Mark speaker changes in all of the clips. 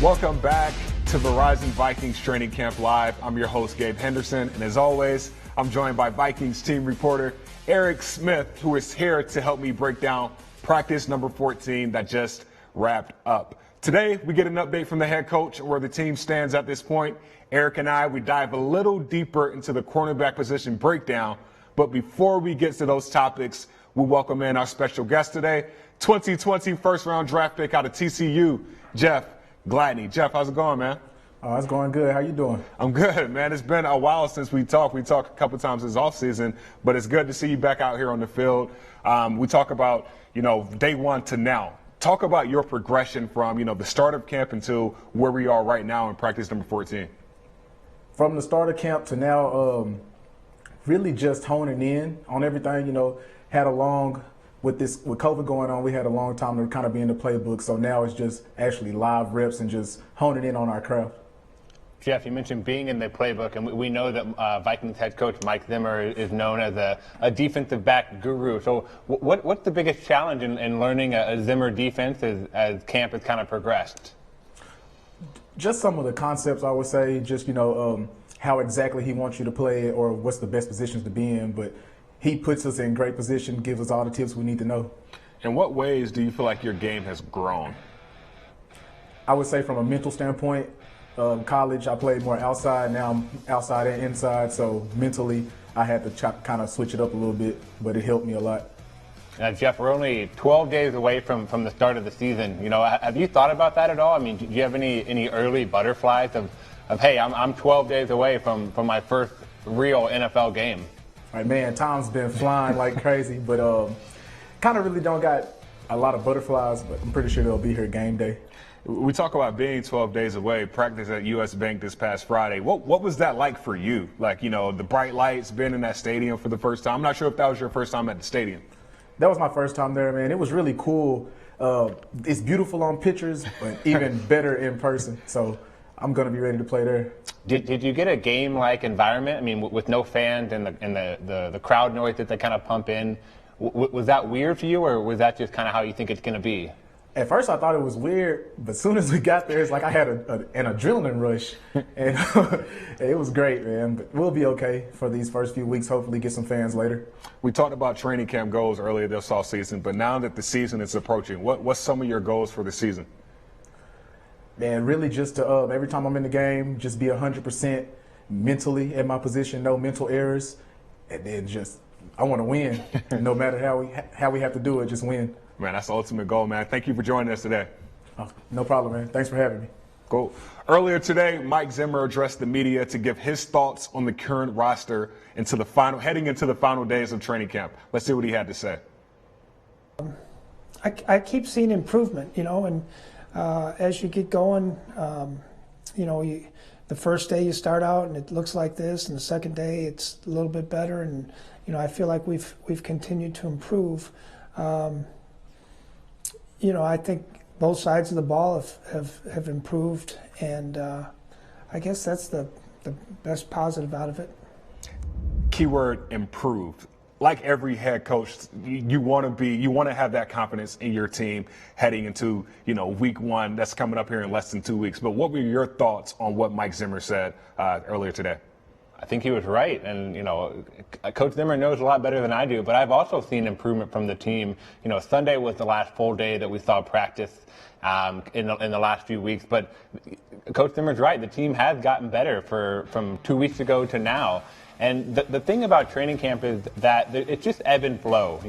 Speaker 1: Welcome back to Verizon Vikings Training Camp Live. I'm your host, Gabe Henderson, and as always, I'm joined by Vikings team reporter Eric Smith, who is here to help me break down practice number 14 that just wrapped up. Today, we get an update from the head coach where the team stands at this point. Eric and we dive a little deeper into the cornerback position breakdown. But before we get to those topics, we welcome in our special guest today, 2020 first-round draft pick out of TCU, Jeff Gladney. Jeff, how's it going, man?
Speaker 2: Oh, it's going good. How you doing?
Speaker 1: I'm good, man. It's been a while since we talked. We talked a couple times this offseason, but it's good to see you back out here on the field. We talk about, day one to now. Talk about your progression from, the start of camp until where we are right now in practice number 14.
Speaker 2: From the start of camp to now, really just honing in on everything. With COVID going on, we had a long time to kind of be in the playbook. So now it's just actually live reps and just honing in on our craft.
Speaker 3: Jeff, you mentioned being in the playbook, and we know that Vikings head coach Mike Zimmer is known as a defensive back guru. So what's the biggest challenge in learning a Zimmer defense as camp has kind of progressed?
Speaker 2: Just some of the concepts, I would say, just, how exactly he wants you to play or what's the best positions to be in. But he puts us in great position, gives us all the tips we need to know.
Speaker 1: In what ways do you feel like your game has grown?
Speaker 2: I would say from a mental standpoint, college I played more outside. Now I'm outside and inside, so mentally I had to kind of switch it up a little bit, but it helped me a lot.
Speaker 3: Now, Jeff, we're only 12 days away from the start of the season. Have you thought about that at all? I mean, do you have any early butterflies of hey, I'm 12 days away from my first real NFL game?
Speaker 2: All right, man, time's been flying like crazy, but kind of really don't got a lot of butterflies, but I'm pretty sure they'll be here game day.
Speaker 1: We talk about being 12 days away, practice at U.S. Bank this past Friday. What was that like for you? Like, the bright lights, being in that stadium for the first time. I'm not sure if that was your first time at the stadium.
Speaker 2: That was my first time there, man. It was really cool. It's beautiful on pictures, but even better in person. So I'm going to be ready to play there.
Speaker 3: Did you get a game-like environment? I mean, with no fans and the crowd noise that they kind of pump in, was that weird for you, or was that just kind of how you think it's going to be?
Speaker 2: At first, I thought it was weird, but as soon as we got there, it's like I had an adrenaline rush, and it was great, man. But we'll be okay for these first few weeks. Hopefully, get some fans later.
Speaker 1: We talked about training camp goals earlier this offseason, but now that the season is approaching, what's some of your goals for the season?
Speaker 2: Man, really just to every time I'm in the game, just be 100% mentally at my position, no mental errors, and then just I want to win, no matter how we have to do it, just win.
Speaker 1: Man, that's the ultimate goal, man. Thank you for joining us today.
Speaker 2: Oh, no problem, man. Thanks for having me.
Speaker 1: Cool. Earlier today, Mike Zimmer addressed the media to give his thoughts on the current roster heading into the final days of training camp. Let's see what he had to say.
Speaker 4: I keep seeing improvement, and as you get going, the first day you start out and it looks like this, and the second day it's a little bit better, and I feel like we've continued to improve. I think both sides of the ball have improved, and I guess that's the best positive out of it.
Speaker 1: Keyword improved. Like every head coach, you want to have that confidence in your team heading into, week one that's coming up here in less than 2 weeks. But what were your thoughts on what Mike Zimmer said earlier today?
Speaker 3: I think he was right, and Coach Zimmer knows a lot better than I do. But I've also seen improvement from the team. Sunday was the last full day that we saw practice in the last few weeks. But Coach Zimmer's right; the team has gotten better from 2 weeks ago to now. And the thing about training camp is that it's just ebb and flow.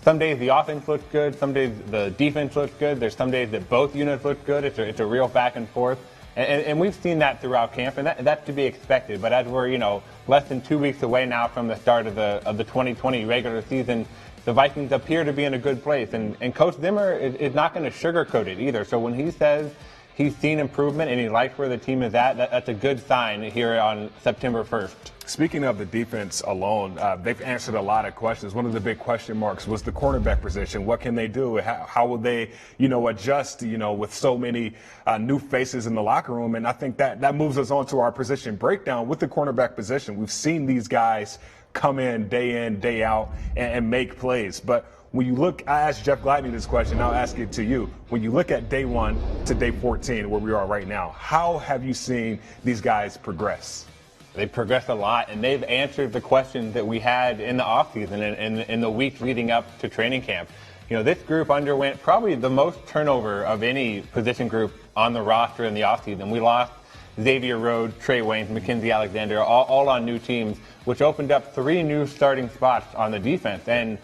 Speaker 3: Some days the offense looks good, some days the defense looks good. There's some days that both units look good. It's a real back and forth. And we've seen that throughout camp, and that's to be expected. But as we're, less than 2 weeks away now from the start of the 2020 regular season, the Vikings appear to be in a good place. And Coach Zimmer is not going to sugarcoat it either. So when he says he's seen improvement and he likes where the team is at, that's a good sign here on September 1st.
Speaker 1: Speaking of the defense alone, they've answered a lot of questions. One of the big question marks was the cornerback position. What can they do? How will they, adjust, with so many new faces in the locker room? And I think that moves us on to our position breakdown with the cornerback position. We've seen these guys come in, day out, and make plays. But when you look, I asked Jeff Gladney this question, I'll ask it to you. When you look at day 1 to day 14, where we are right now, how have you seen these guys progress?
Speaker 3: They've progressed a lot, and they've answered the questions that we had in the offseason and in the weeks leading up to training camp. You know, this group underwent probably the most turnover of any position group on the roster in the offseason. We lost Xavier Rhodes, Trey Waynes, Mackenzie Alexander, all on new teams, which opened up 3 new starting spots on the defense. And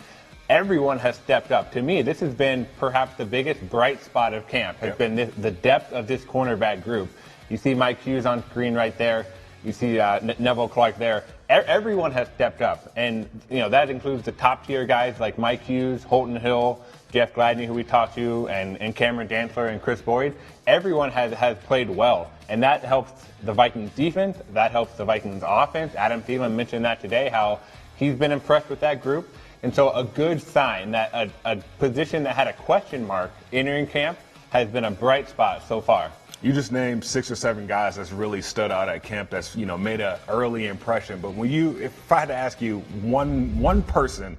Speaker 3: everyone has stepped up. To me, this has been perhaps the biggest bright spot of camp, has been the depth of this cornerback group. You see Mike Hughes on screen right there. You see Neville Clark there. Everyone has stepped up. And, you know, that includes the top-tier guys like Mike Hughes, Colton Hill, Jeff Gladney, who we talked to, and Cameron Dantzler and Chris Boyd. Everyone has played well. And that helps the Vikings defense. That helps the Vikings offense. Adam Thielen mentioned that today, how he's been impressed with that group. And so a good sign that a position that had a question mark entering camp has been a bright spot so far.
Speaker 1: You just named 6 or 7 guys that's really stood out at camp that's, you know, made an early impression. But if I had to ask you one person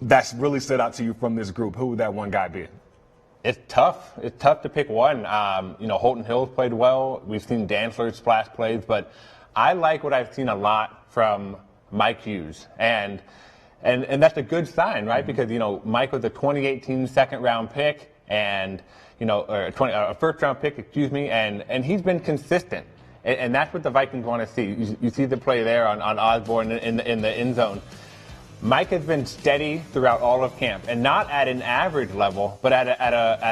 Speaker 1: that's really stood out to you from this group, who would that one guy be?
Speaker 3: It's tough. It's tough to pick one. You know, Holton Hill's played well. We've seen Dantzler splash plays, but I like what I've seen a lot from Mike Hughes. And that's a good sign, right? Because, you know, Mike was a 2018 second-round pick, and, you know, a first-round pick, excuse me, and he's been consistent. And that's what the Vikings want to see. You see the play there on Osborne in the end zone. Mike has been steady throughout all of camp, and not at an average level, but at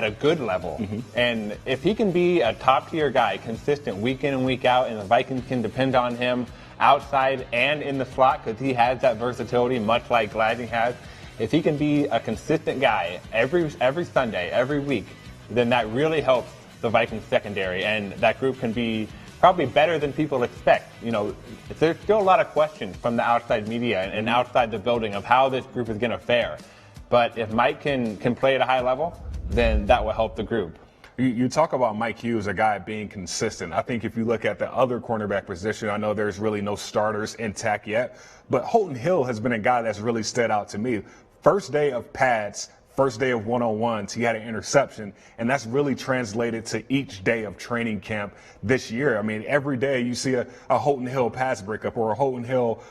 Speaker 3: a good level. Mm-hmm. And if he can be a top-tier guy, consistent week in and week out, and the Vikings can depend on him outside and in the slot, because he has that versatility, much like Gladney has. If he can be a consistent guy every Sunday, every week, then that really helps the Vikings secondary, and that group can be probably better than people expect. You know, there's still a lot of questions from the outside media and outside the building of how this group is going to fare. But if Mike can play at a high level, then that will help the group.
Speaker 1: You talk about Mike Hughes, a guy being consistent. I think if you look at the other cornerback position, I know there's really no starters intact yet, but Colton Hill has been a guy that's really stood out to me. First day of pads, first day of one-on-ones, he had an interception, and that's really translated to each day of training camp this year. I mean, every day you see a Colton Hill pass breakup or a Colton Hill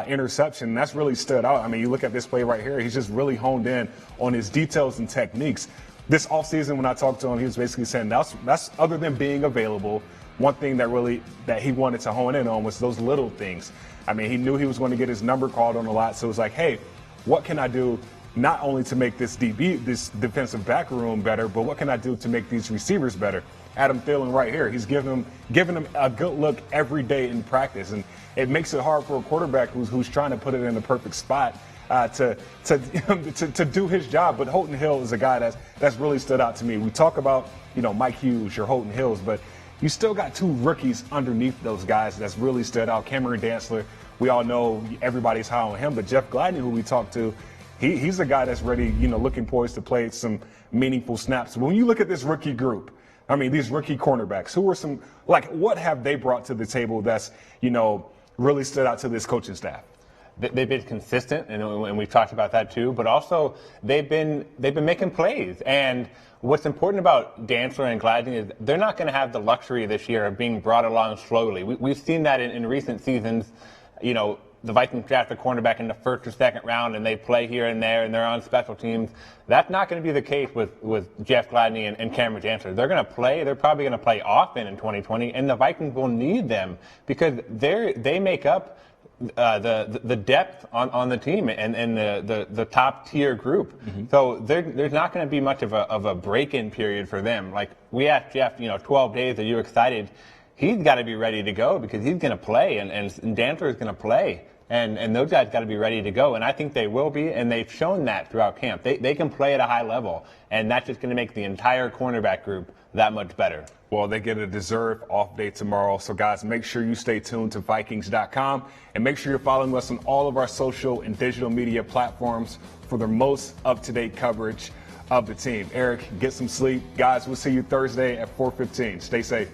Speaker 1: interception, and that's really stood out. I mean, you look at this play right here, he's just really honed in on his details and techniques. This offseason, when I talked to him, he was basically saying that's other than being available, one thing that he wanted to hone in on was those little things. I mean, he knew he was going to get his number called on a lot, so it was like, hey, what can I do not only to make this defensive back room better, but what can I do to make these receivers better? Adam Thielen right here, he's giving them a good look every day in practice, and it makes it hard for a quarterback who's trying to put it in the perfect spot to do his job. But Colton Hill is a guy that's really stood out to me. We talk about, you know, Mike Hughes, your Colton Hills, but you still got 2 rookies underneath those guys that's really stood out. Cameron Dantzler, we all know everybody's high on him, but Jeff Gladney, who we talked to, he's a guy that's ready, you know, looking poised to play some meaningful snaps. When you look at this rookie group, I mean, these rookie cornerbacks, what have they brought to the table that's, you know, really stood out to this coaching staff?
Speaker 3: They've been consistent, and we've talked about that too. But also, they've been making plays. And what's important about Dantzler and Gladney is they're not going to have the luxury this year of being brought along slowly. We've seen that in recent seasons. You know, the Vikings draft a cornerback in the first or second round, and they play here and there, and they're on special teams. That's not going to be the case with Jeff Gladney and Cameron Dantzler. They're going to play. They're probably going to play often in 2020, and the Vikings will need them because they make up the depth on the team and the top tier group. Mm-hmm. So there's not going to be much of a break-in period for them. Like we asked Jeff, 12 days, are you excited? He's got to be ready to go because he's going to play and Dantzler is going to play. And those guys got to be ready to go. And I think they will be, and they've shown that throughout camp. They can play at a high level, and that's just going to make the entire cornerback group that much better.
Speaker 1: Well, they get a deserved off day tomorrow. So, guys, make sure you stay tuned to Vikings.com and make sure you're following us on all of our social and digital media platforms for the most up-to-date coverage of the team. Eric, get some sleep. Guys, we'll see you Thursday at 4:15. Stay safe.